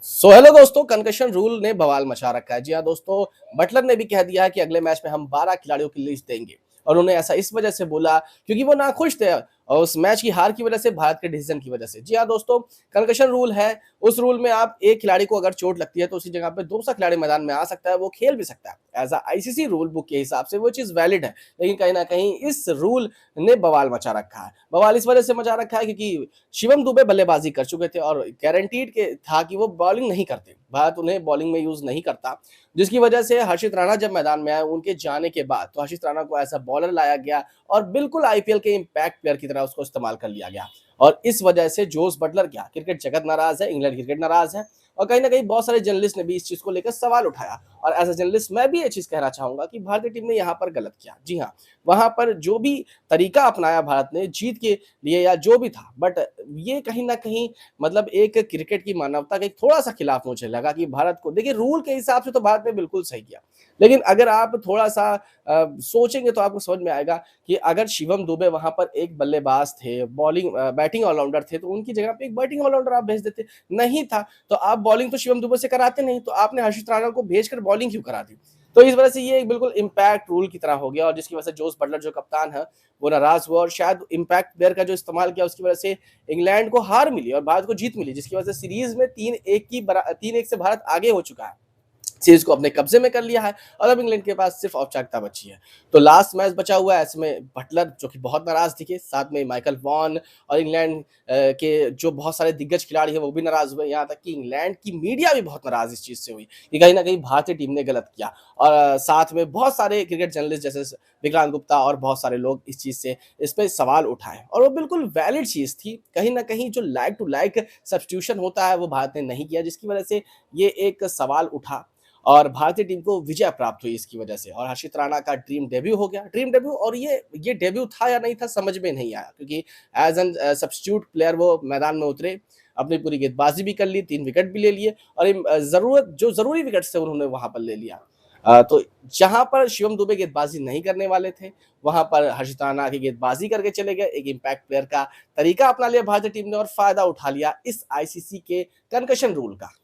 Hello दोस्तों, concussion rule ने बवाल मचा रखा है। जी हाँ दोस्तों, बटलर ने भी कह दिया है कि अगले मैच में हम 12 खिलाड़ियों की लिस्ट देंगे और उन्होंने ऐसा इस वजह से बोला क्योंकि वो नाखुश थे और उस मैच की हार की वजह से, भारत के डिसीजन की वजह से। जी हाँ दोस्तों, कंकशन रूल है। उस रूल में आप एक खिलाड़ी को अगर चोट लगती है तो उसी जगह पे दूसरा खिलाड़ी मैदान में आ सकता है, वो खेल भी सकता है। एज आईसीसी रूल बुक के हिसाब से वो चीज वैलिड है, लेकिन कहीं ना कहीं इस रूल ने बवाल मचा रखा है। बवाल इस वजह से मचा रखा है क्योंकि शिवम दुबे बल्लेबाजी कर चुके थे और गारंटीड के था कि वो बॉलिंग नहीं करते, भारत उन्हें बॉलिंग में यूज नहीं करता, जिसकी वजह से हर्षित राणा जब मैदान में आए उनके जाने के बाद तो हर्षित राणा को ऐसा बॉलर लाया गया और बिल्कुल आईपीएल के इंपैक्ट प्लेयर की तरह उसको इस्तेमाल कर लिया गया। और इस वजह से जोस बटलर, क्या क्रिकेट जगत नाराज है, इंग्लैंड क्रिकेट नाराज है और कहीं ना कहीं बहुत सारे जर्नलिस्ट ने भी इस चीज को लेकर सवाल उठाया। और एज ए जर्नलिस्ट मैं भी ये चीज कहना चाहूंगा कि भारतीय टीम ने यहाँ पर गलत किया। जी हाँ, वहां पर जो भी तरीका अपनाया भारत ने जीत के लिए या जो भी था, बट ये कहीं ना कहीं मतलब एक क्रिकेट की मानवता के थोड़ा सा खिलाफ मुझे लगा कि भारत को, देखिए रूल के हिसाब से तो भारत ने बिल्कुल सही किया, लेकिन अगर आप थोड़ा सा सोचेंगे तो आपको समझ में आएगा कि अगर शिवम दुबे वहां पर एक बल्लेबाज थे, बॉलिंग बैटिंग ऑलराउंडर थे, तो उनकी जगह पे एक बैटिंग ऑलराउंडर आप भेज देते। नहीं था तो आप बॉलिंग तो शिवम दुबे से कराते नहीं, तो आपने हर्षित राणा को भेजकर बॉलिंग क्यों करा दी? तो इस वजह से ये एक बिल्कुल इम्पैक्ट रूल की तरह हो गया और जिसकी वजह से जोस बटलर जो कप्तान है वो नाराज हुआ और शायद इम्पैक्ट प्लेयर का जो इस्तेमाल किया उसकी वजह से इंग्लैंड को हार मिली और भारत को जीत मिली, जिसकी वजह से सीरीज में 3-1 से भारत आगे हो चुका है, सीरीज को अपने कब्जे में कर लिया है और अब इंग्लैंड के पास सिर्फ औपचारिकता बची है। तो लास्ट मैच बचा हुआ है, ऐसे में बटलर जो कि बहुत नाराज दिखे, साथ में माइकल वॉन और इंग्लैंड के जो बहुत सारे दिग्गज खिलाड़ी हैं वो भी नाराज हुए। यहाँ तक कि इंग्लैंड की मीडिया भी बहुत नाराज इस चीज से हुई कि कहीं ना कहीं भारतीय टीम ने गलत किया। और साथ में बहुत सारे क्रिकेट जर्नलिस्ट जैसे विक्रांत गुप्ता और बहुत सारे लोग इस चीज से, इस पे सवाल उठाए और वो बिल्कुल वैलिड चीज थी। कहीं ना कहीं जो लाइक टू लाइक सब्स्टिट्यूशन होता है वो भारत ने नहीं किया, जिसकी वजह से ये एक सवाल उठा और भारतीय टीम को विजय प्राप्त हुई इसकी वजह से। और हर्षित राणा का ड्रीम डेब्यू हो गया, ड्रीम डेब्यू, और ये डेब्यू था या नहीं था समझ में नहीं आया क्योंकि एज एन सब्स्टिट्यूट प्लेयर वो मैदान में उतरे, अपनी पूरी गेंदबाजी भी कर ली, 3 विकेट भी ले लिए और जरूरत जो जरूरी विकेट थे उन्होंने वहां पर ले लिया। तो जहां पर शिवम दुबे गेंदबाजी नहीं करने वाले थे वहां पर हर्षित राणा की गेंदबाजी करके चले गए, एक इम्पैक्ट प्लेयर का तरीका अपना लिया भारतीय टीम ने और फायदा उठा लिया इस आईसीसी के कंकशन रूल का।